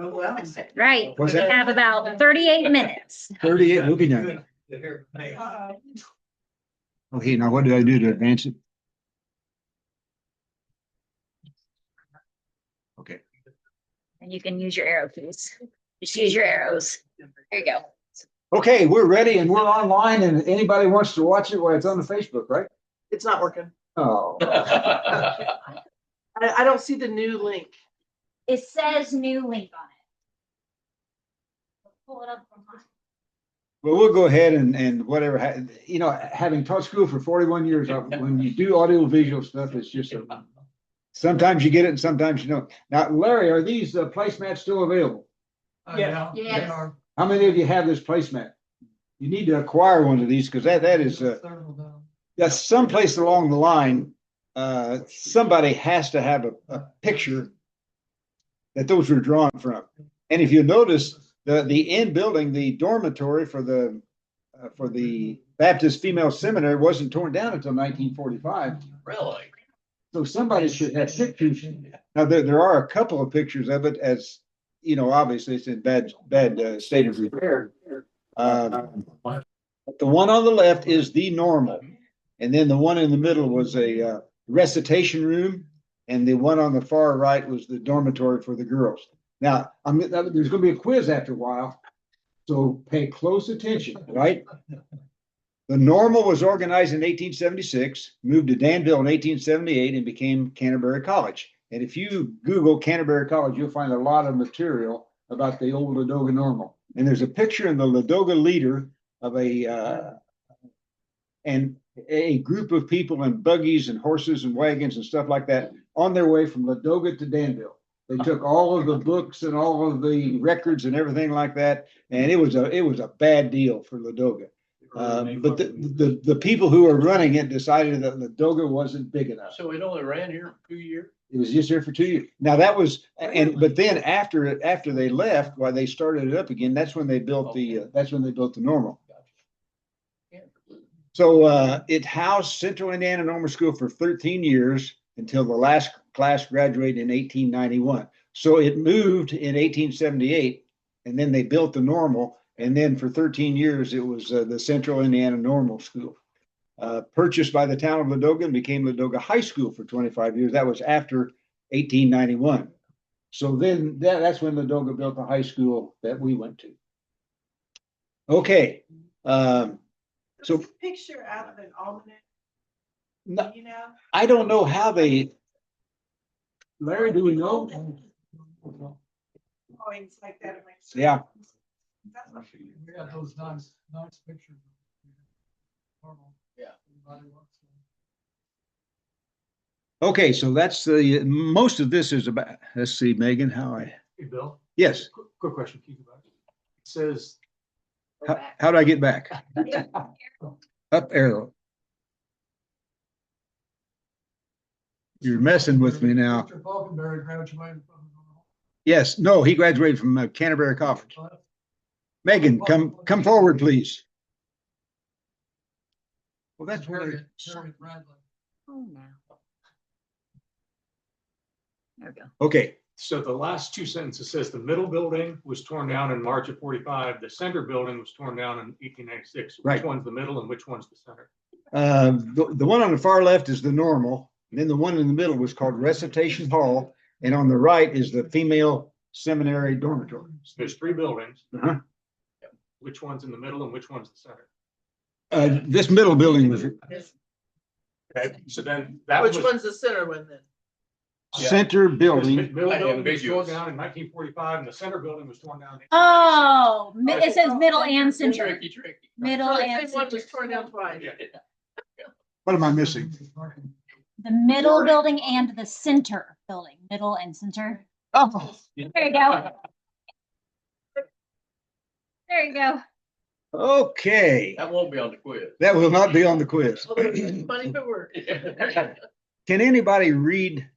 Oh, wow. Right. What's We that? have about 38 minutes. 38, we'll be done. Okay, now what did I do to advance it? Okay. And you can use your arrow keys. Just use your arrows. There you go. Okay, we're ready and we're online and anybody wants to watch it, well, it's on the Facebook, right? It's not working. Oh. I don't see the new link. It says new link on it. Pull it up from mine. Well, we'll go ahead and whatever, you know, having taught school for 41 years, when you do audio visual stuff, it's just sometimes you get it and sometimes you don't. Now, Larry, are these placemats still available? Yeah. Yes. How many of you have this placemat? You need to acquire one of these because that is that's someplace along the line. Somebody has to have a picture that those were drawn from. And if you notice, the end building, the dormitory for the Baptist Female Seminary wasn't torn down until 1945. Really? So somebody should have pictures. Now there are a couple of pictures of it, as you know, obviously it's in bad state of repair. But the one on the left is the normal, and then the one in the middle was a recitation room, and the one on the far right was the dormitory for the girls. Now, there's going to be a quiz after a while, so pay close attention, right? The normal was organized in 1876, moved to Danville in 1878, and became Canterbury College. And if you Google Canterbury College, you'll find a lot of material about the old Ladoga normal. And there's a picture in the Ladoga Leader of a group of people in buggies and horses and wagons and stuff like that on their way from Ladoga to Danville. They took all of the books and all of the records and everything like that, and it was a bad deal for Ladoga. But the people who were running it decided that Ladoga wasn't big enough. So it only ran here for 2 years? It was just here for 2 years. Now that was, but then after they left, while they started it up again, that's when they built the normal. So it housed Central Indiana Normal School for 13 years until the last class graduated in 1891. So it moved in 1878, and then they built the normal. And then for 13 years, it was the Central Indiana Normal School, purchased by the town of Ladoga and became Ladoga High School for 25 years. That was after 1891. So then that's when Ladoga built the high school that we went to. Okay. So picture out of an almanac. No, You know? I don't know how they. Larry, do we know? Coins like that. Yeah. We got those nice pictures. Yeah. Okay, so that's the most of this is about. Let's see, Megan, how I. Hey, Bill. Yes. Quick question. It says. How do I get back? Up arrow. You're messing with me now. Mr. Falkenberry graduated from. Yes, no, he graduated from Canterbury College. Megan, come forward, please. Well, that's Harriet really. Bradley. Oh, no. There we go. Okay, So the last two sentences says the middle building was torn down in March of 45. The center building was torn down in 1896. Which Right. one's the middle and which one's the center? the one on the far left is the normal, and then the one in the middle was called Recitation Hall, and on the right is the female seminary dormitory. So there's three buildings. Uh-huh. Which one's in the middle and which one's the center? This middle building was Okay, so then that Which was. one's the center one then? center building. Middle I building was torn ambiguous. down in 1945 and the center building was torn down. Oh, it says middle and center. Tricky. Middle So the and same one was center. torn down twice. Yeah. What am I missing? The middle building and the center building. Middle and center. Oh, There you go. There you go. okay. That won't be on the quiz. That will not be on the quiz. Although it's funny if it were. Can anybody read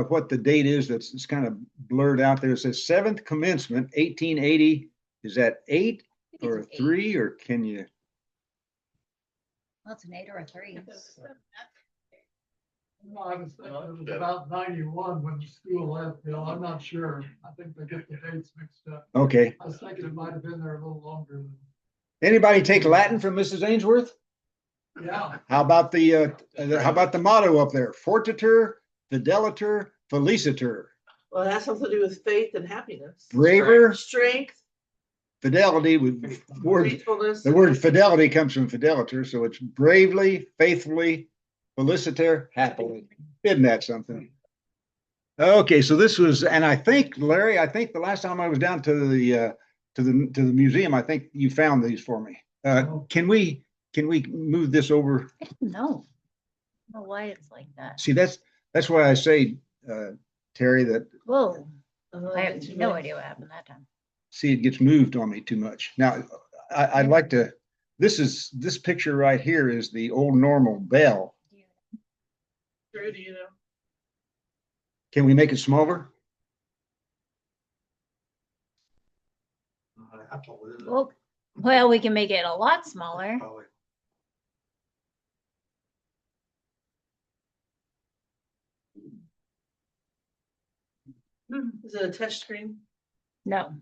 what the date is? It's kind of blurred out there. It says 7th commencement, 1880. Is that 8 or a 3, or can you? Well, it's an 8 or a 3. No, I was thinking it was about 91 when the school left, Bill. I'm not sure. I think they get the dates mixed up. Okay. I was thinking it might have been there a little longer than, Anybody take Latin from Mrs. Ainsworth? yeah. How about the motto up there? Fortiter, fideliter, feliciter. Well, it has something to do with faith and happiness. Braver, Strength, fidelity with word. faithfulness. The word fidelity comes from fidelitor, so it's bravely, faithfully, feliciter, happily. Isn't that something? Okay, so this was, and I think, Larry, I think the last time I was down to the museum, I think you found these for me. Can we move this over? No. I don't know why it's like that. See, that's why I say, Terry, that Whoa, Uh, I have no idea what happened that time. see, it gets moved on me too much. Now, I'd like to, this picture right here is the old normal bell. Drew, do you know? Can we make it smaller? Well, we can make it a lot smaller. Is it a touch screen? No.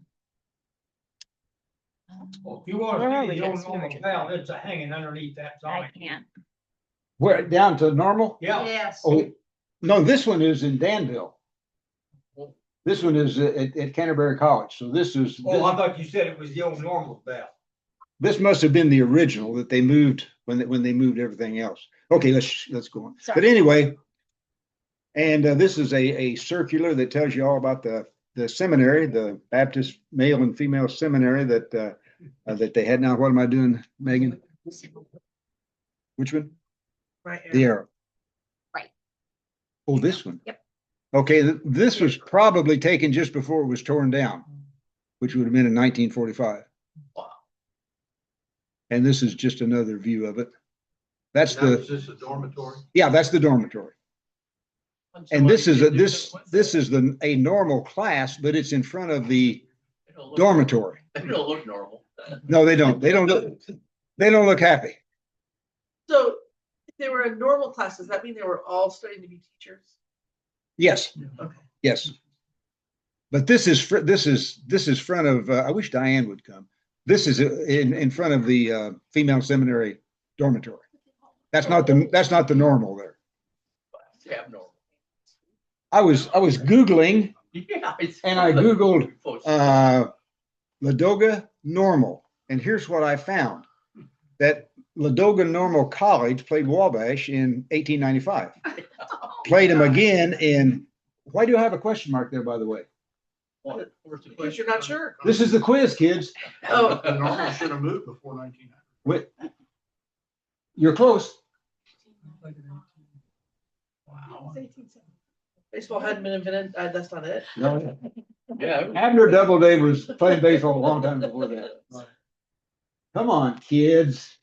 Well, if you want Where are to we see the old just normal doing it? bell, it's hanging underneath that I sign. can't. Where, down to normal? Yeah, Yes. Oh, no, this one is in Danville. This one is at Canterbury College. So this is, oh, I thought you said it was the old normal bell. this must have been the original that they moved when they moved everything else. Okay, let's go on. Sorry. But anyway, and this is a circular that tells you all about the seminary, the Baptist male and female seminary that they had. Now, what am I doing, Megan? Which one? Right. The arrow. Right. Oh, this one. Yep. Okay, this was probably taken just before it was torn down, which would have been in 1945. Wow. And this is just another view of it. That's Is this a dormitory? yeah, that's the dormitory. And this is a normal class, but it's in front of the dormitory. They don't look normal. No, they don't. They don't look happy. So if they were in normal classes, does that mean they were all studying to be teachers? Yes. Okay. Yes. But this is front of, I wish Diane would come. This is in front of the female seminary dormitory. That's not the normal there. It's abnormal. I was Googling Yeah. and I Googled Ladoga normal. And here's what I found. That Ladoga Normal College played Wabash in 1895. Played them again in, why do you have a question mark there, by the way? What? Where's the Because question? you're not sure. This is the quiz, kids. Oh. The normal should have moved before 1900. You're close. Wow. Baseball hadn't been invented. That's not it. No. Yeah. Abner Doubleday was playing baseball a long time before that. Come on, kids.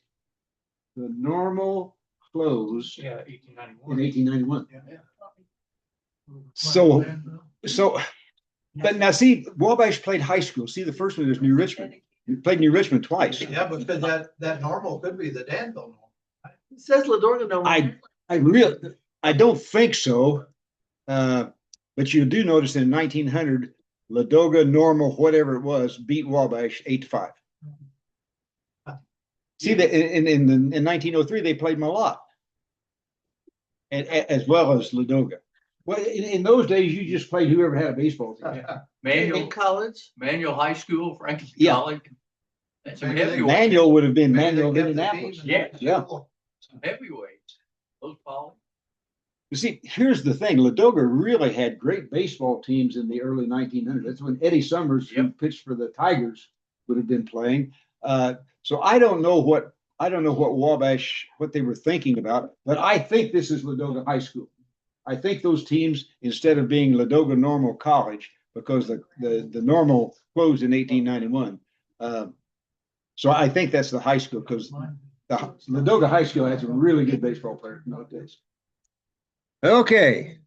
The normal closed Yeah, in 1891. 1891. So, but now see, Wabash played high school. See, the first one is New Richmond. You played New Richmond twice. Yeah, because that normal could be the Danville normal. It says Ladorga no. I don't think so. But you do notice in 1900, Ladoga Normal, whatever it was, beat Wabash 8-5. See that in 1903 they played Malott, and as well as Ladoga. Well, in those days you just played whoever had a baseball team. In Manual college. High School, Franklin Yeah. College. That's some heavyweights. Manual would have been Maybe they Manual of kept the Indianapolis. team in Yeah. Yeah. Some heavyweights. Those Polly. You see, here's the thing: Ladoga really had great baseball teams in the early 1900s. That's when Eddie Summers, who pitched for the Tigers, would have been playing. So I don't know what Wabash, what they were thinking about, but I think this is Ladoga High School. I think those teams, instead of being Ladoga Normal College, because the normal closed in 1891. So I think that's the high school, because the Ladoga High School had some really good baseball players in those days. Okay,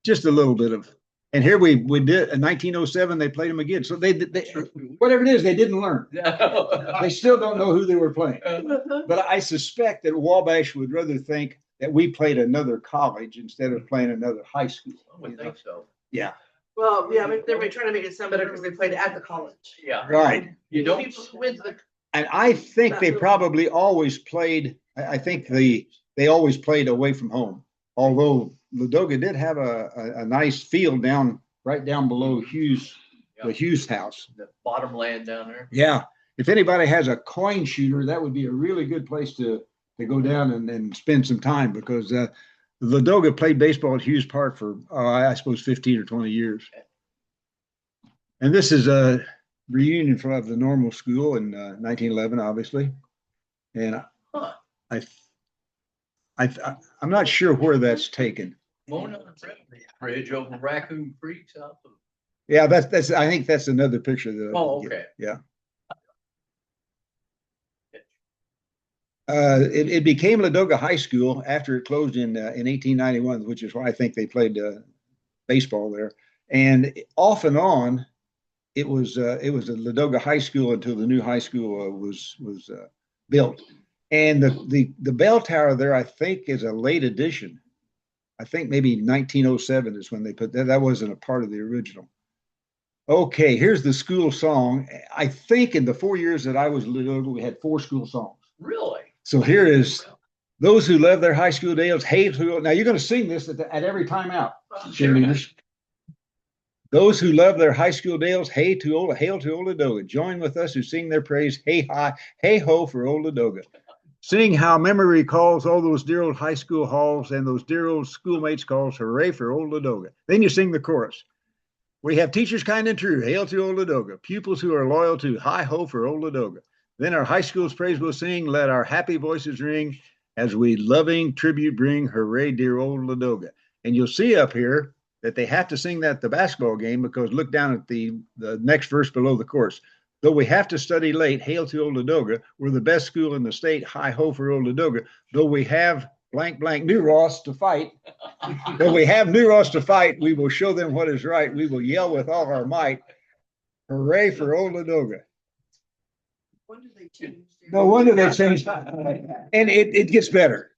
just a little bit of, and here we did in 1907 they played them again. So they whatever it is, they didn't learn. They still don't know who they were playing. But I suspect that Wabash would rather think that we played another college instead of playing another high school. I would think so. Yeah, Well, yeah, but they're trying to make it sound better because they played at the college. Yeah. right. You don't. People who went to the, And I think they probably always played, I think they always played away from home. Although Ladoga did have a nice field right down below the Hughes house. The bottom land down there. Yeah. If anybody has a coin shooter, that would be a really good place to go down and spend some time, because Ladoga played baseball at Hughes Park for, I suppose, 15 or 20 years. And this is a reunion of the normal school in 1911, obviously. And I'm not sure where that's taken. Mona Bridge over Raccoon Creek south of. Yeah, that's. I think that's another picture that. Oh, okay. Yeah. It became Ladoga High School after it closed in 1891, which is why I think they played baseball there. And off and on, it was a Ladoga High School until the new high school was built. And the bell tower there, I think, is a late addition. I think maybe 1907 is when they put that. That wasn't a part of the original. Okay, here's the school song. I think in the 4 years that I was at Ladoga, we had 4 school songs. Really? So here is those who love their high school days. Hey, now you're going to sing this at every time out, cheerleaders. Those who love their high school days, hail to old Ladoga. Join with us who sing their praise. Hey ho for old Ladoga. Sing how memory recalls all those dear old high school halls and those dear old schoolmates calls. Hooray for old Ladoga. Then you sing the chorus. We have teachers kind and true. Hail to old Ladoga. Pupils who are loyal to hi ho for old Ladoga. Then our high school's praise will sing. Let our happy voices ring as we loving tribute bring. Hooray, dear old Ladoga. And you'll see up here that they have to sing that at the basketball game, because look down at the next verse below the chorus. Though we have to study late, hail to old Ladoga. We're the best school in the state. Hi ho for old Ladoga. Though we have blank New Ross to fight. Though we have New Ross to fight, we will show them what is right. We will yell with all our might. Hooray for old Ladoga. when did they change? No wonder they changed. And it gets better.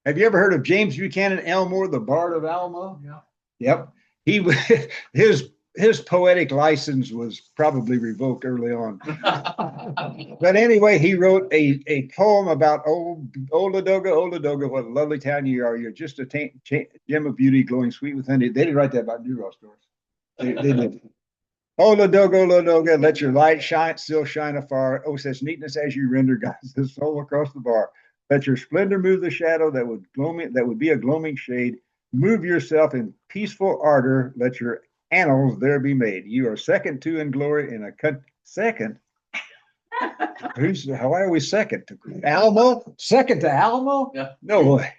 Have you ever heard of James Buchanan Elmore, the Bard of Alamo? Yeah. Yep. His poetic license was probably revoked early on. But anyway, he wrote a poem about old Ladoga, what a lovely town you are. You're just a gem of beauty, glowing sweet with honey. They didn't write that about New Ross stores. They did. Oh, Ladoga, let your light still shine afar. Oh, such neatness as you render guides the soul across the bar. Let your splendor move the shadow that would be a gloaming shade. Move yourself in peaceful ardor. Let your annals there be made. You are second to in glory in a second. Why are we second to Alamo? Second to Alamo? Yeah. No way.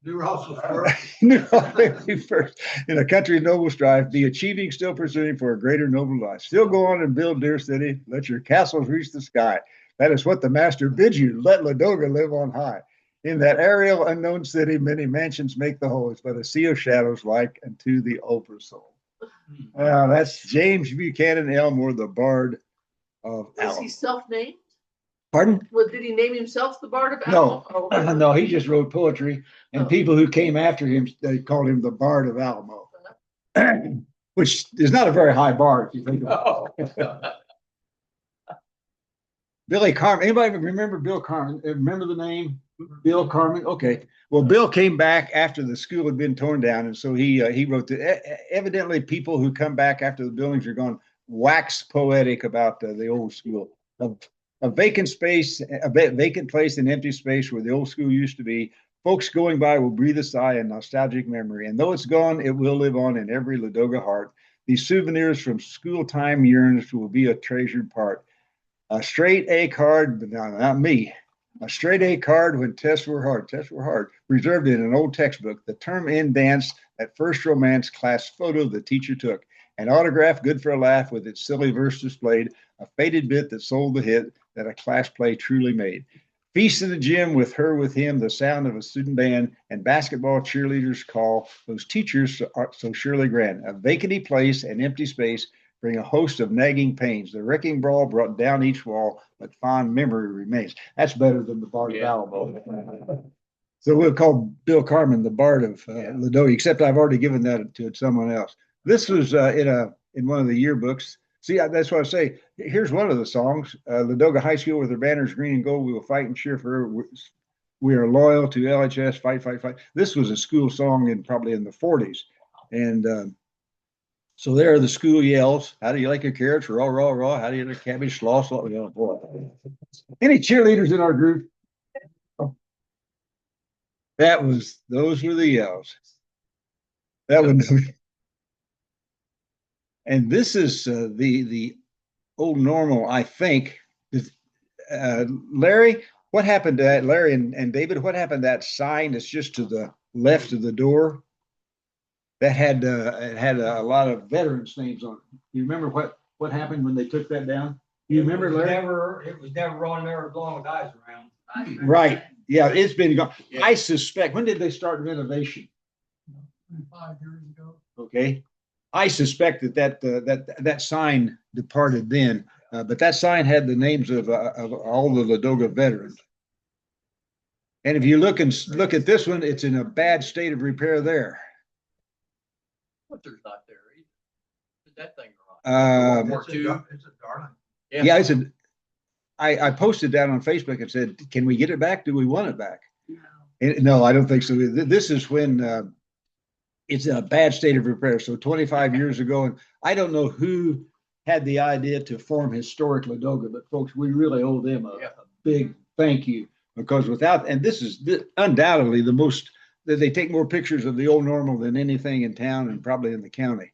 New Ross was first. New Ross first in a country noble strife, be achieving, still pursuing for a greater noble life. Still go on and build, dear city. Let your castles reach the sky. That is what the master bids you. Let Ladoga live on high. In that aerial unknown city, many mansions make the holes, but a sea of shadows like unto the oversoul. That's James Buchanan Elmore, the Bard of Was Alamo. he self-named? Pardon? Well, did he name himself the Bard of No, Alamo? Oh. no, he just wrote poetry, and people who came after him, they called him the Bard of Alamo, which is not a very high bar if you think about it. Billy Carmen. Anybody remember Bill Carmen? Remember the name? Bill Carmen? Okay. Well, Bill came back after the school had been torn down, and so he wrote evidently people who come back after the buildings are gone wax poetic about the old school. A vacant space, a vacant place, an empty space where the old school used to be. Folks going by will breathe a sigh and nostalgic memory. And though it's gone, it will live on in every Ladoga heart. These souvenirs from school time yearns will be a treasured part. A straight A card, but not me. A straight A card when tests were hard, reserved in an old textbook. The term end dance, that first romance class photo the teacher took. An autograph good for a laugh with its silly verse displayed. A faded bit that sold the hit that a class play truly made. Feast in the gym with her, with him, the sound of a student band and basketball cheerleaders call those teachers so surely grand. A vacanty place, an empty space, bring a host of nagging pains. The wrecking brawl brought down each wall, but fond memory remains. That's better than the Bard of Alamo. So we'll call Bill Carmen the Bard of Ladoga, except I've already given that to someone else. This was in one of the yearbooks. See, that's what I say. Here's one of the songs. Ladoga High School with their banners green and gold. We will fight and cheer for. We are loyal to LHS. Fight, fight, fight. This was a school song probably in the 40s, and so there are the school yells. How do you like your carrots? Raw, raw, raw. How do you like cabbage? Slaw, slaw. Oh, boy. Any cheerleaders in our group? Those were the yells. That was, and this is the old normal, I think. Larry, what happened to that? Larry and David, what happened to that sign that's just to the left of the door? That had it had a lot of veterans' names on it. You remember what happened when they took that down? You remember, Larry? It was never on there as long as I was around. Right. Yeah, it's been gone. Yeah. I suspect, when did they start renovation? 5 years ago. Okay. I suspect that sign departed then, but that sign had the names of all the Ladoga veterans. And if you look at this one, it's in a bad state of repair there. But there's not there either. Is that thing right? Um, War II. It's a darling. yeah, I posted that on Facebook and said, can we get it back? Do we want it back? And, no, I don't think so. This is when it's in a bad state of repair. So 25 years ago, and I don't know who had the idea to form Historic Ladoga, but folks, we really owe them a big thank you, because without, and this is undoubtedly the most, they take more pictures of the old normal than anything in town and probably in the county.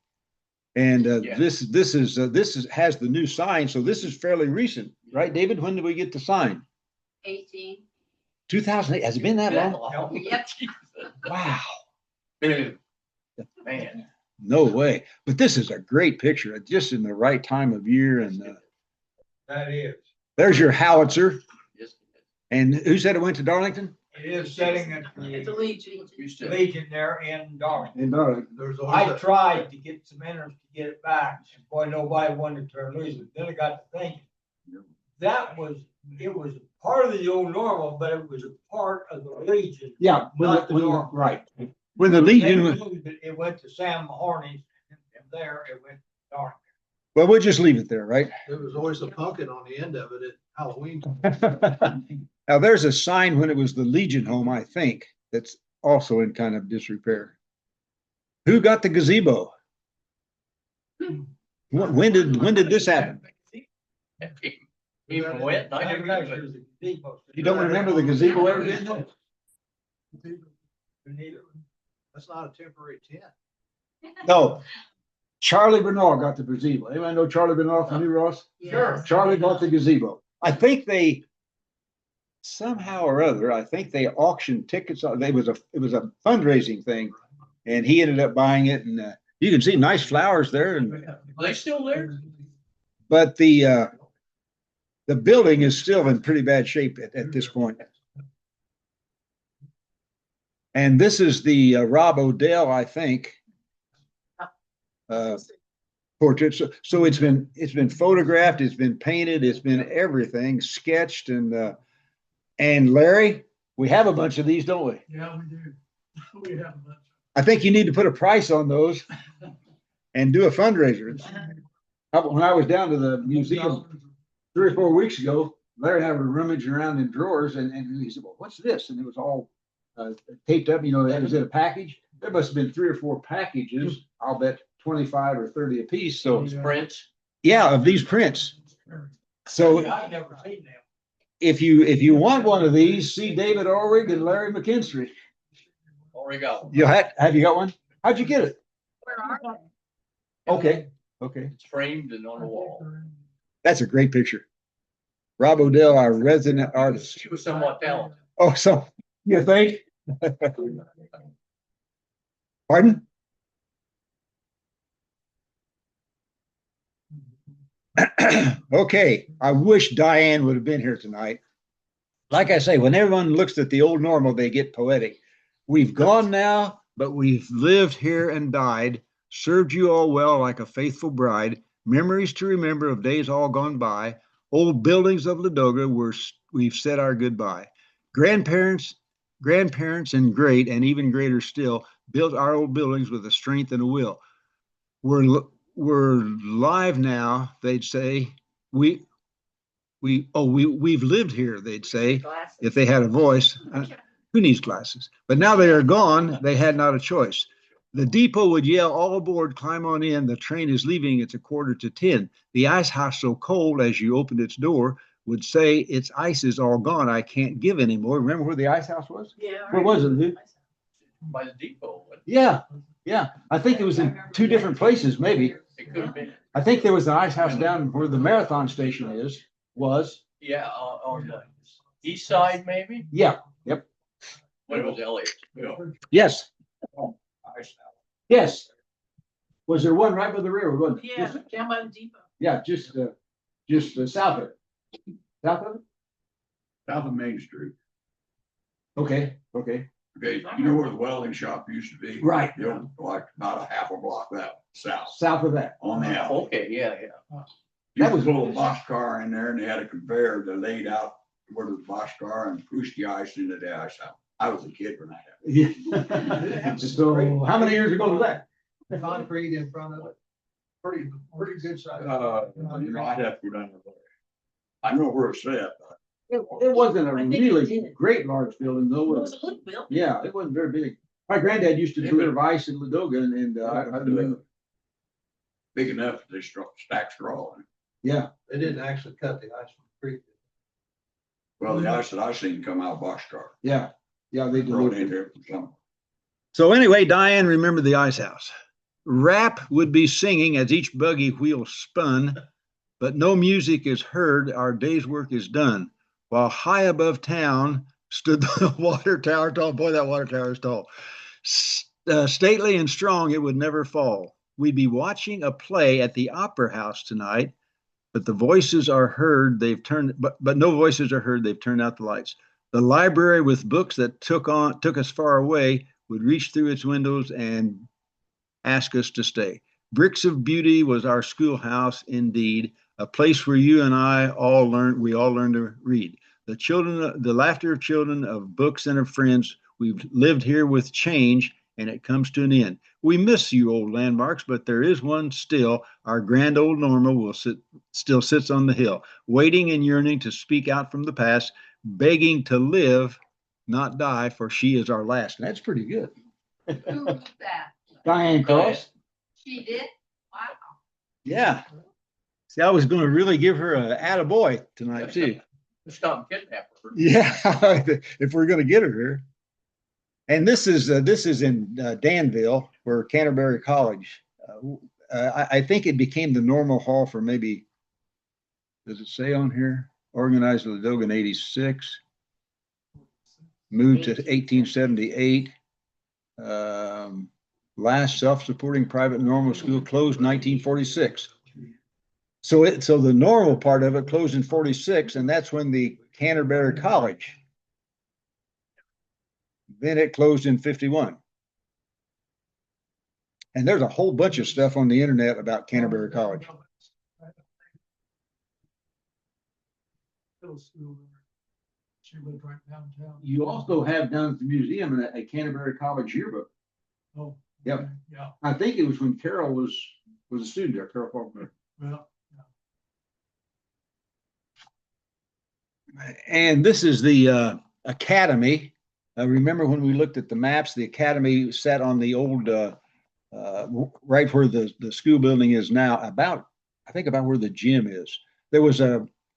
And this has the new sign, so this is fairly recent, right, David? When did we get the sign? 18. 2008. Has it been that long? Yep. Wow. Man. No way. But this is a great picture, just in the right time of year. And That is. there's your howitzer. Yes. And who said it went to Darlington? It is setting at It's a the Legion. Used to. Legion there in Darlington. In Darlington. There's I always, tried to get some interest to get it back, and boy, nobody wanted to turn loose. Then I got to thinking, it was part of the old normal, but it was a part of the Legion. Yeah, Not the normal. right. When the Legion They was, moved it went to Sam Mahoney's, and from there it went to Darlington. well, we'll just leave it there, right? there was always a pumpkin on the end of it at Halloween. Now, there's a sign when it was the Legion home, I think, that's also in kind of disrepair. Who got the gazebo? When did this happen? Even wet, I never got It it. was a depot. You don't remember the gazebo ever did? That's not a temporary tent. No. Charlie Bernal got the gazebo. Anyone know Charlie Bernal from New Ross? Yes. Charlie got the gazebo. I think they somehow or other, I think they auctioned tickets. It was a fundraising thing, and he ended up buying it. And you can see nice flowers there. And Are they still there? but the building is still in pretty bad shape at this point. And this is the Rob Odell, I think, portrait. So it's been photographed, it's been painted, it's been everything sketched, and Larry, we have a bunch of these, don't we? Yeah, we do. We have a bunch. I think you need to put a price on those and do a fundraiser. When I was down to the museum 3 or 4 weeks ago, Larry and I were rummaging around in drawers, and he said, "Well, what's this?" And it was all taped up. You know, that was in a package. There must have been 3 or 4 packages. I'll bet 25 or 30 a piece. So These prints? yeah, of these prints. So I've never seen them. if you want one of these, see David Orwig and Larry McKinstry. Already got one. You have you got one? How'd you get it? Where are they? Okay. It's framed and on the wall. That's a great picture. Rob Odell, our resident artist. She was somewhat talented. Oh, so you think? Pardon? Okay, I wish Diane would have been here tonight. Like I say, when everyone looks at the old normal, they get poetic. We've gone now, but we've lived here and died, served you all well like a faithful bride, memories to remember of days all gone by, old buildings of Ladoga where we've said our goodbye. Grandparents grandparents and great, and even greater still, built our old buildings with a strength and a will. We're live now, they'd say. We've lived here, they'd say, if they had a voice. Who needs glasses? But now they are gone, they had not a choice. The depot would yell, all aboard, climb on in. The train is leaving, it's 9:45. The ice house so cold as you opened its door would say, its ice is all gone, I can't give anymore. Remember where the ice house was? Yeah. Where was it, dude? By the depot. Yeah, yeah. I think it was in two different places, maybe. It could have been. I think there was an ice house down where the marathon station was. Yeah, on the east side, maybe? Yeah, yep. When it was Elliott. Yes. Yes. Was there one right by the railroad, wasn't it? Yeah, down by the depot. Yeah, just south of it. South of it? South of Main Street. Okay. Okay, you know where the welding shop used to be? Right. You know, like about a half a block that south, South of that. on the alley. Okay, yeah. That was a little boxcar in there and they had a conveyor that laid out where the boxcar and pushed the ice into the ice house. I was a kid when that happened. Yeah. So how many years ago was that? Concrete in front of it. Pretty good size. You know, I'd have to go down there. I know where it's at, but It wasn't a I think it really did. great large building, It though. was a little building. Yeah, it wasn't very big. My granddad used to Yeah, deliver ice in Ladoga and I remember. big enough, they stack straw in it. Yeah, They didn't actually cut the ice from the creek. Well, the ice that I seen come out of boxcar, yeah, they brought delivered. in there from some. So anyway, Diane remembered the ice house. Rap would be singing as each buggy wheel spun, but no music is heard, our day's work is done. While high above town stood the water tower tall. Boy, that water tower is tall. Stately and strong, it would never fall. We'd be watching a play at the Opera House tonight, but the voices are heard, but no voices are heard, they've turned out the lights. The library with books that took us far away would reach through its windows and ask us to stay. Bricks of Beauty was our schoolhouse indeed, a place where you and we all learned to read. The laughter of children, of books and of friends. We've lived here with change and it comes to an end. We miss you old landmarks, but there is one still. Our grand old Norma still sits on the hill, waiting and yearning to speak out from the past, begging to live, not die, for she is our last. And that's pretty good. Who wrote that? Diane Cross. She did? Wow. Yeah. See, I was going to really give her a attaboy tonight too. Stop kidnapping her. Yeah, if we're going to get her here. And this is in Danville, where Canterbury College. I think it became the normal hall for maybe. Does it say on here? Organized in Ladoga in '86. Moved to 1878. Last self-supporting private normal school closed 1946. So the normal part of it closed in 46, and that's when the Canterbury College. Then it closed in 51. And there's a whole bunch of stuff on the internet about Canterbury College. Middle school there. She lived right downtown. You also have down at the museum a Canterbury College yearbook. Oh. Yep. okay, yeah, I think it was when Carol was a student there, Carol Faulkner. well, And this is the academy. Remember when we looked at the maps, the academy sat on the old, right where the school building is now, I think about where the gym is. There was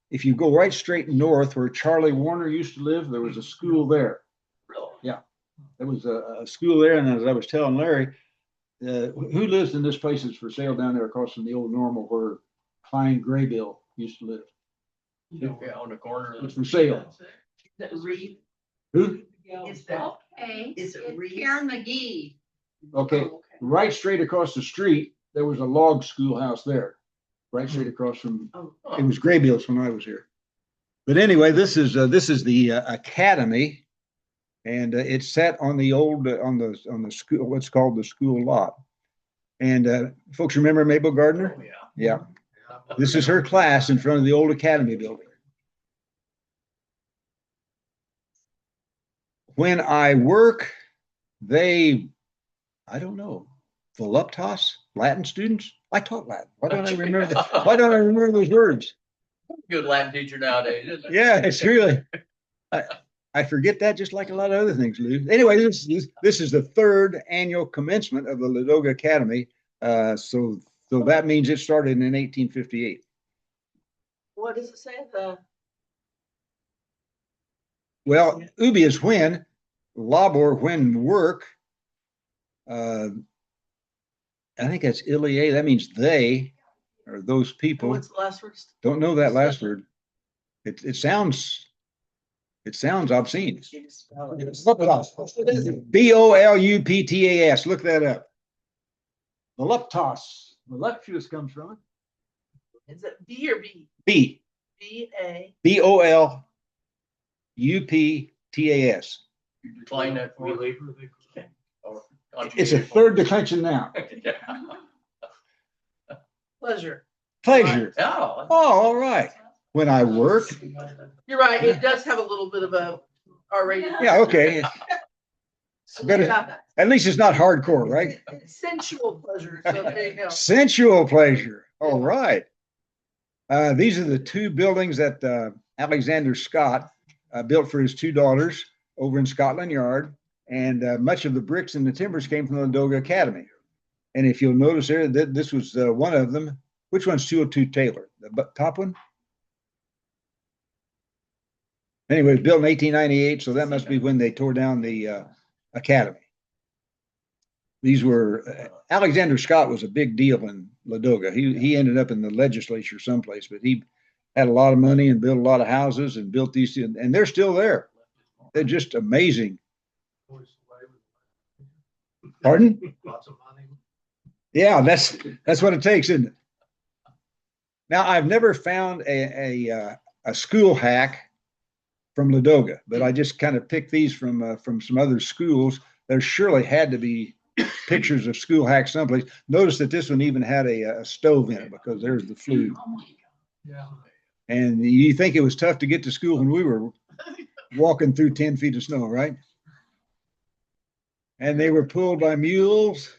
if you go right straight north where Charlie Warner used to live, there was a school there. Yeah, there was a school there. And as I was telling Larry, who lives in this place that's for sale down there across from the old normal where Klein Graybill used to live? Yeah, on the corner. It's for sale. That Reed. Who? Is that? Okay. Is it It's Reed? Karen McGee. Okay, Oh, right straight across the street, there was a log schoolhouse there. Right straight across from, Oh, it was Graybill's when I was here. But anyway, this is the academy, and it's set on the old on the school, what's called the school lot. And folks remember Mabel Gardner? Oh, yeah. Yeah, this is her class in front of the old academy building. When I work, I don't know, voluptas, Latin students. I taught Latin. Why don't I remember that? Why don't I remember those words? Good Latin teacher nowadays, isn't it? Yeah, it's really, I forget that just like a lot of other things, Lou. Anyway, this is the third annual commencement of the Ladoga Academy. So that means it started in 1858. What does it say? Well, ubi is when, labor when work. I think that's ilie. That means they or those people. What's the last word? Don't know that last word. It sounds obscene. Boluptas. Look that up. Voluptas. Voluptuous comes from it. Is it B or B? B. B-A. Boluptas. Define that for me. It's a third declension now. Pleasure. Pleasure. Oh. Oh, all right. When I work. You're right. It does have a little bit of a R-rated. Yeah, okay. Better, at least it's not hardcore, right? It's sensual pleasure. So there you go. Sensual pleasure. All right. These are the two buildings that Alexander Scott built for his two daughters over in Scotland Yard. And much of the bricks and the timbers came from the Ladoga Academy. And if you'll notice there, that this was one of them. Which one's 202 Taylor? The top one? Anyway, it was built in 1898, so that must be when they tore down the academy. These were, Alexander Scott was a big deal in Ladoga. He ended up in the legislature someplace, but he had a lot of money and built a lot of houses and built these, and they're still there. They're just amazing. Pardon? Lots of money. Yeah, that's what it takes, isn't it? Now, I've never found a school hack from Ladoga, but I just kind of picked these from some other schools. There surely had to be pictures of school hacks someplace. Notice that this one even had a stove in it because there's the flue. Yeah. And you think it was tough to get to school when we were walking through 10 feet of snow, right? And they were pulled by mules.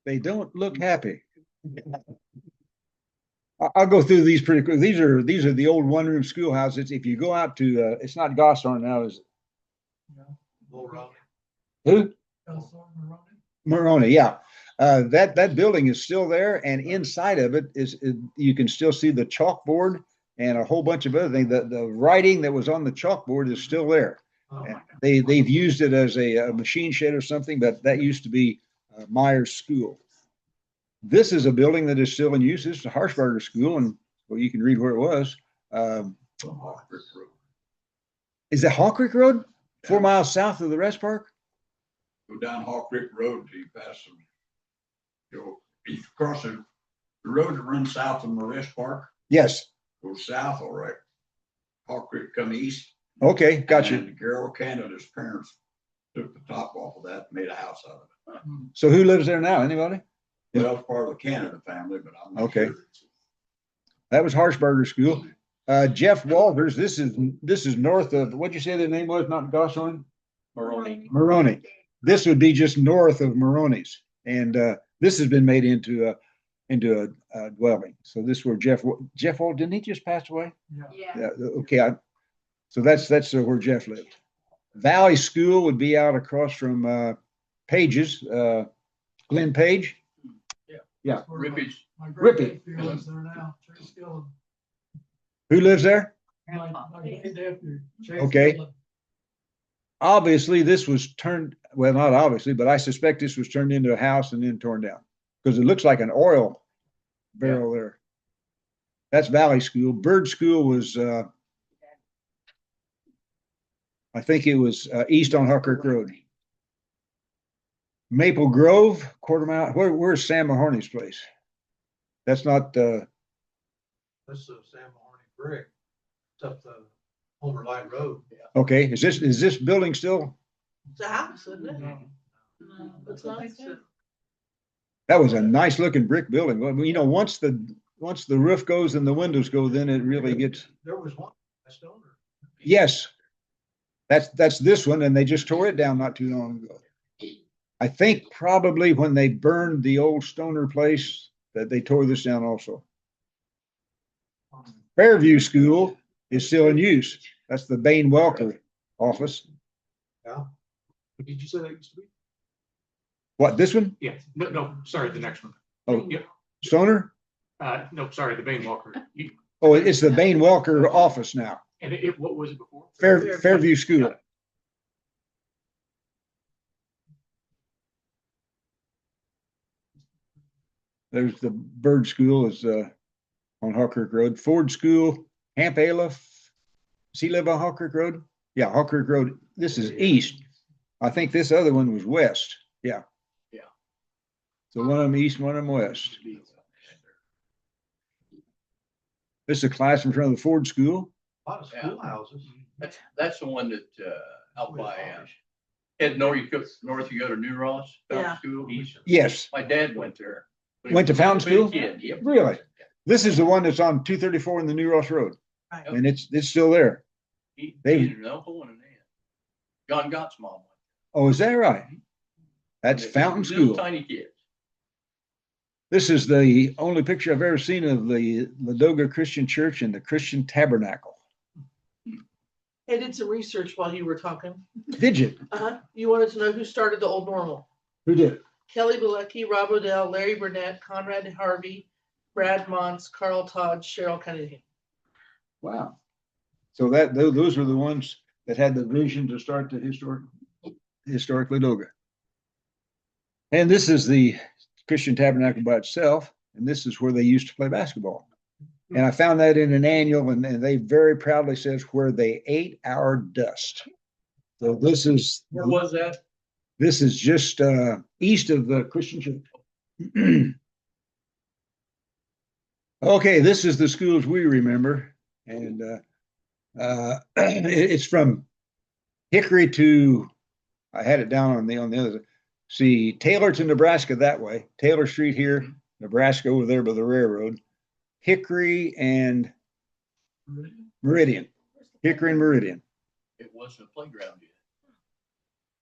They don't look happy. I'll go through these pretty quick. These are the old one-room schoolhouses. If you go out to, it's not Goshorn now, is it? Who? Moroni, yeah. That building is still there, and inside of it you can still see the chalkboard and a whole bunch of other things. The writing that was on the chalkboard is still there. They've used it as a machine shed or something, but that used to be Myers School. This is a building that is still in use. This is a Harshbarger School, and well, you can read where it was. Is that Hawk Creek Road? 4 miles south of the rest park? Go down Hawk Creek Road till you pass them. If you cross the road that runs south from the rest park, Yes. go south, all right. Hawk Creek come east. Okay, got you. And Carol Canada's parents took the top off of that, and made a house out of it. So who lives there now? Anybody? Well, it's part of the Canada family, but I'm not Okay. sure. That was Harshbarger School. Jeff Walters, this is north of, what'd you say the name was? Not Goshorn? Moroni. This would be just north of Moroni's. And this has been made into a dwelling. So this is where Jeff Walters, didn't he just pass away? Yeah. Okay. So that's where Jeff lived. Valley School would be out across from Page's, Glenn Page. Yeah. Rippage. My Rippy. great nephew lives there now. Chase Gillen. Who lives there? My great nephew. Chase Okay. Gillen. Obviously, this was turned, well, not obviously, but I suspect this was turned into a house and then torn down because it looks like an oil barrel there. That's Valley School. Bird School was, I think it was east on Hawk Creek Road. Maple Grove, quarter mile. Where's Sam Mahoney's place? That's not, This is Sam Mahoney Brick. It's up the Homer Light Road. okay. Is this building still? It's a house, isn't it? It's not. That was a nice looking brick building. Well, you know, once the roof goes and the windows go, then it really gets, There was one Stoner. Yes. That's this one, and they just tore it down not too long ago. I think probably when they burned the old Stoner place, that they tore this down also. Fairview School is still in use. That's the Bain Welker office. Yeah. Did you say that used to be? What, this one? Yeah, no, sorry, the next one. Oh, Yeah, Stoner? no, sorry, the Bain Walker. Oh, it's the Bain Welker office now. And what was it before? Fairview School. There's the Bird School is on Hawk Creek Road. Ford School, Camp Aleph. Does he live on Hawk Creek Road? Yeah, Hawk Creek Road. This is east. I think this other one was west. Yeah. Yeah. So one of them east, one of them west. This is a class in front of the Ford School. A lot of schoolhouses. That's the one that, out by, head north, you go to New Ross. Yeah. School. Yes. My dad went there. Went to Fountain When he was School? a kid, yep. Really? This is the one that's on 234 in the New Ross Road. Right. And it's still there. He They- had an uncle and an aunt. John Gott's mom. Oh, is that right? That's Fountain Little School. Tiny kids. This is the only picture I've ever seen of the Ladoga Christian Church and the Christian Tabernacle. I did some research while you were talking. Did you? You wanted to know who started the Old Normal? Who did? Kelly Bilecki, Rob Odell, Larry Burnett, Conrad Harvey, Brad Montz, Carl Todd, Cheryl Cunningham. Wow. So those were the ones that had the vision to start the historic Ladoga. And this is the Christian Tabernacle by itself, and this is where they used to play basketball. And I found that in an annual, and they very proudly says where they ate our dust. So this is Where was that? This is just east of the Christian Church. Okay, this is the schools we remember, and it's from Hickory to, I had it down on the other. See, Taylor to Nebraska that way. Taylor Street here, Nebraska over there by the railroad. Hickory and Meridian. Hickory and Meridian. It wasn't a playground yet.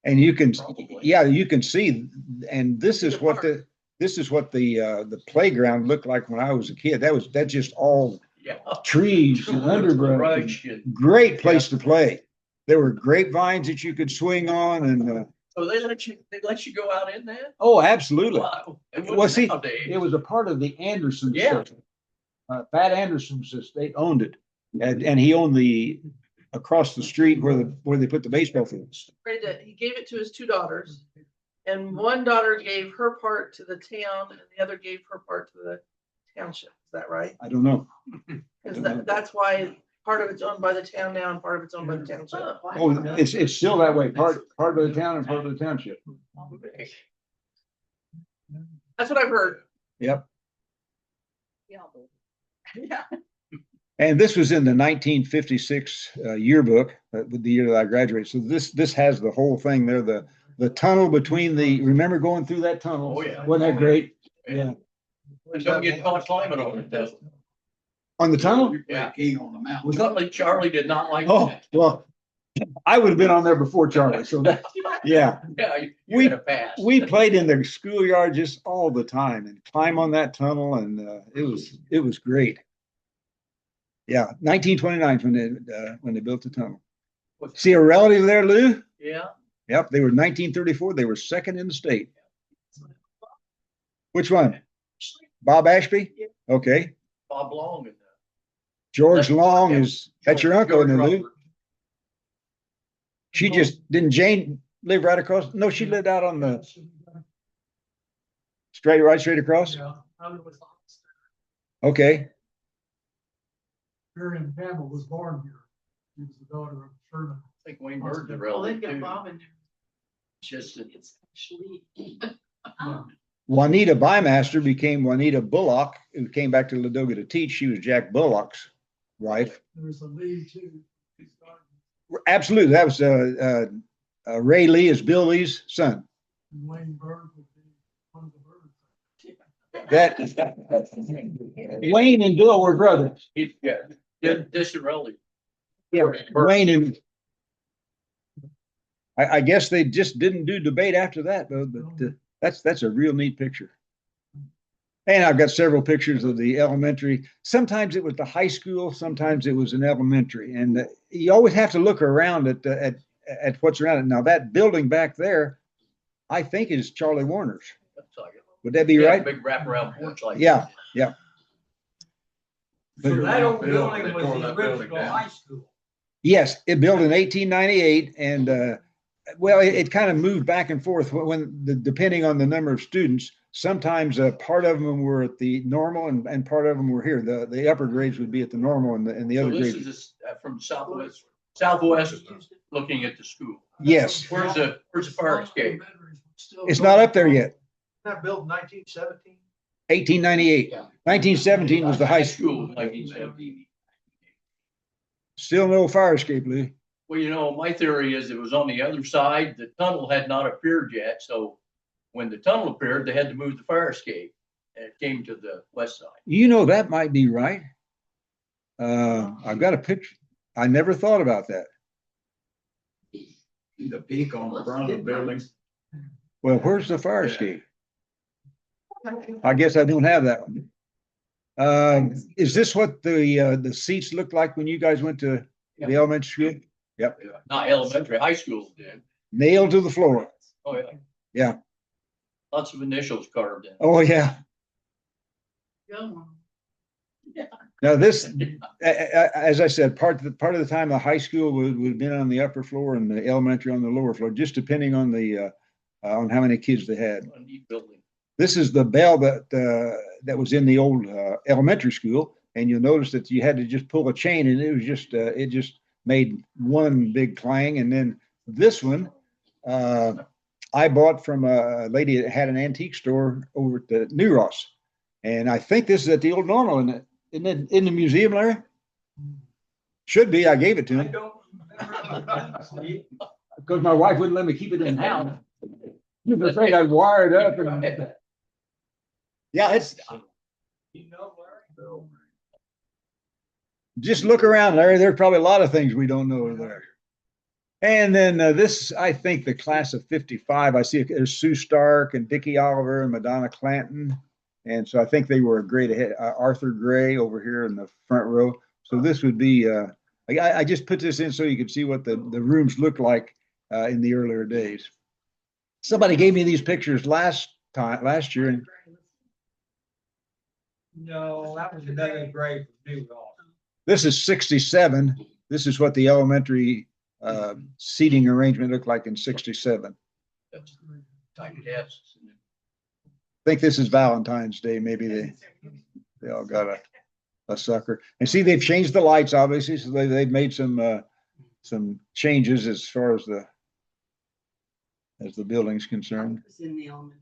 And you can, Probably. yeah, you can see, and this is what the playground looked like when I was a kid. That's just all Yeah. trees and underbrush. Brush and- Great place to play. There were grapevines that you could swing on, and Oh, they let you go out in that? oh, absolutely. Wow. It Well, wasn't see, nowadays. it was a part of the Anderson. Yeah. Pat Anderson's estate owned it, and he owned the across the street where they put the baseball fields. He gave it to his two daughters, and one daughter gave her part to the town, and the other gave her part to the township. Is that right? I don't know. Because that's why part of it's owned by the town now, and part of it's owned by the township. Oh, it's still that way. Part of the town and part of the township. That's what I've heard. Yep. Yeah. And this was in the 1956 yearbook, with the year that I graduated. So this has the whole thing there. The tunnel between the. Remember going through that tunnel? Oh, yeah. Wasn't that great? Yeah. And don't get caught climbing over it, though. On the tunnel? Yeah. King on the mountain. Was that? Charlie did not like Oh, that. well, I would have been on there before Charlie. So that, yeah. Yeah, you We- had a pass. We played in the schoolyard just all the time and climb on that tunnel, and it was great. Yeah, 1929 when they built the tunnel. See a relative there, Lou? Yeah. Yep, they were 1934. They were second in the state. Which one? Bob Ashby? Okay. Bob Long and. George Long is, that's your uncle, George isn't it, Lou? Robert. She just, didn't Jane live right across? No, she lived out on the straight across? Yeah, I live with Okay. Marion Campbell was born here. She was the daughter of Sherman. I think Wayne Bird's a Well, they've relative got too. Bob in there. Just that It's actually. Juanita Bymaster became Juanita Bullock, who came back to Ladoga to teach. She was Jack Bullock's wife. There's a Lee too. Absolutely. That was Ray Lee is Bill Lee's son. And Wayne Bird would be one of the birds. That Wayne and Bill were brothers. yeah, distant relative. Yeah, Wayne and I guess they just didn't do debate after that, though, but that's a real neat picture. And I've got several pictures of the elementary. Sometimes it was the high school, sometimes it was an elementary, and you always have to look around at what's around it. Now that building back there, I think is Charlie Warner's. Would that be Yeah, right? big wraparound porch like. Yeah, yeah. So that old Bill, they building tore was the that building original down. high school. Yes, it built in 1898, and well, it kind of moved back and forth depending on the number of students. Sometimes part of them were at the normal, and part of them were here. The upper grades would be at the normal, and the So other this grades. is from southwest looking at the school. Yes, Where's the fire escape? it's not up there yet. That built in 1917. 1898, 1917 was the high school. 1917. Still no fire escape, Lou. Well, you know, my theory is it was on the other side. The tunnel had not appeared yet. So when the tunnel appeared, they had to move the fire escape and it came to the west side. You know, that might be right. I've got a picture. I never thought about that. The peak on the front of the building. Well, where's the fire escape? I guess I don't have that one. Is this what the seats looked like when you guys went to the elementary school? Yep. Not elementary, high school did. Nailed to the floor. Oh, yeah. Yeah. Lots of initials carved in. Oh, yeah. Now this, as I said, part of the time the high school would have been on the upper floor and the elementary on the lower floor, just depending on on how many kids they had. A neat building. This is the bell that was in the old elementary school, and you'll notice that you had to just pull a chain, and it just made one big clang. And then this one, I bought from a lady that had an antique store over at the New Ross, and I think this is at the Old Normal, in the museum, Larry. Should be. I gave it to I him don't remember. because my wife wouldn't let me keep it in house. She was afraid I'd wire it up. And yeah, it's You know, Larry? just look around, Larry. There's probably a lot of things we don't know are there. And then this, I think, the class of '55. I see there's Sue Stark and Dickie Oliver and Madonna Clanton, and so I think they were a grade ahead. Arthur Gray over here in the front row. So this would be. I just put this in so you could see what the rooms looked like in the earlier days. Somebody gave me these pictures last year, and No, that was another grade for New Ross. this is '67. This is what the elementary seating arrangement looked like in '67. That's tiny desks. I think this is Valentine's Day. Maybe they all got a sucker. And see, they've changed the lights, obviously, so they've made some changes as far as the building's concerned. Was in the elementary.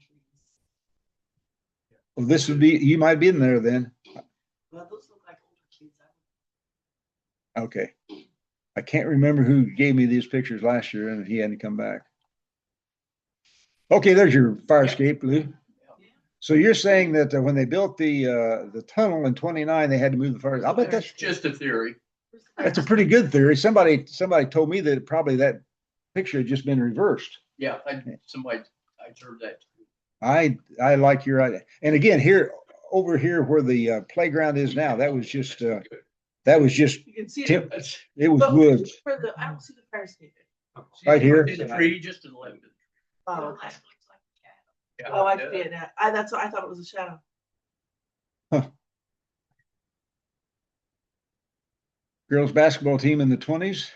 Well, this would be, you might be in there then. Well, those look like older kids. Okay. I can't remember who gave me these pictures last year, and he hadn't come back. Okay, there's your fire escape, Lou. So you're saying that when they built the tunnel in '29, they had to move the fire. I'll bet that's Just a theory. a pretty good theory. Somebody told me that probably that picture had just been reversed. Yeah, I heard that. I like your idea. And again, over here where the playground is now, that was just You can see Tim- it. it was But woods for the, I don't see the fire escape. right here. The tree just to the left of the tree. Oh, okay. Yeah, Oh, I see it now. That's what I thought it was a shadow. Girls basketball team in the 20s.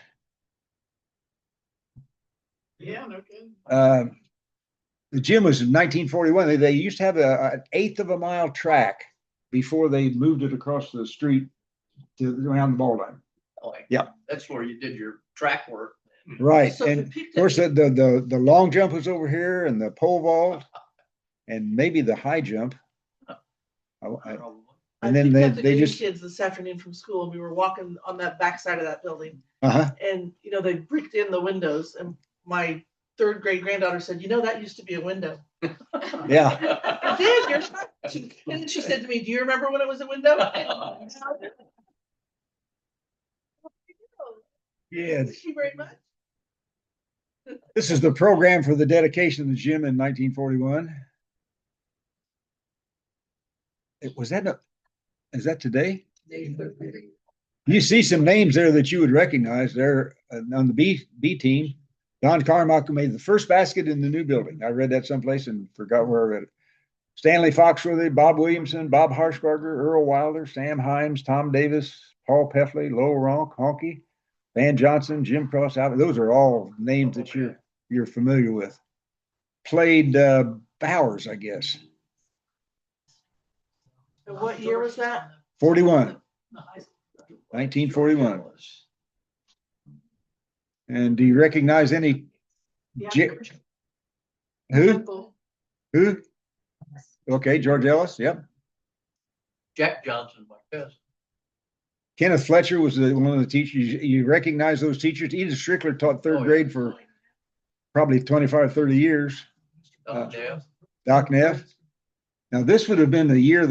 Yeah, no kidding. The gym was in 1941. They used to have an eighth of a mile track before they moved it across the street around the ball diamond. Yeah. That's where you did your track work. Right. So And the of picture- course, the long jump was over here, and the pole vault, and maybe the high jump. And then I picked up the they new just, kids this afternoon from school, and we were walking on that back side of that building, and they bricked in the windows, and my third grade granddaughter said, that used to be a window. yeah. It did, you're right. And then she said to me, do you remember when it was a window? Yeah, Thank you very much. this is the program for the dedication of the gym in 1941. Is that today? You see some names there that you would recognize there on the B team. Don Carmichael made the first basket in the new building. I read that someplace and forgot where I read it. Stanley Foxworthy, Bob Williamson, Bob Harshbarger, Earl Wilder, Sam Himes, Tom Davis, Paul Peffley, Lowell Ronk, Honky, Van Johnson, Jim Cross. Those are all names that you're familiar with. Played Bowers, I guess. And what year was that? 41. 1941. And do you recognize any? Who? Okay, George Ellis. Yep. Jack Johnson, my cousin. Kenneth Fletcher was one of the teachers. You recognize those teachers? Edith Strickler taught third grade for probably 25, 30 years. Yeah. Doc Neff. Now, this would have been the year that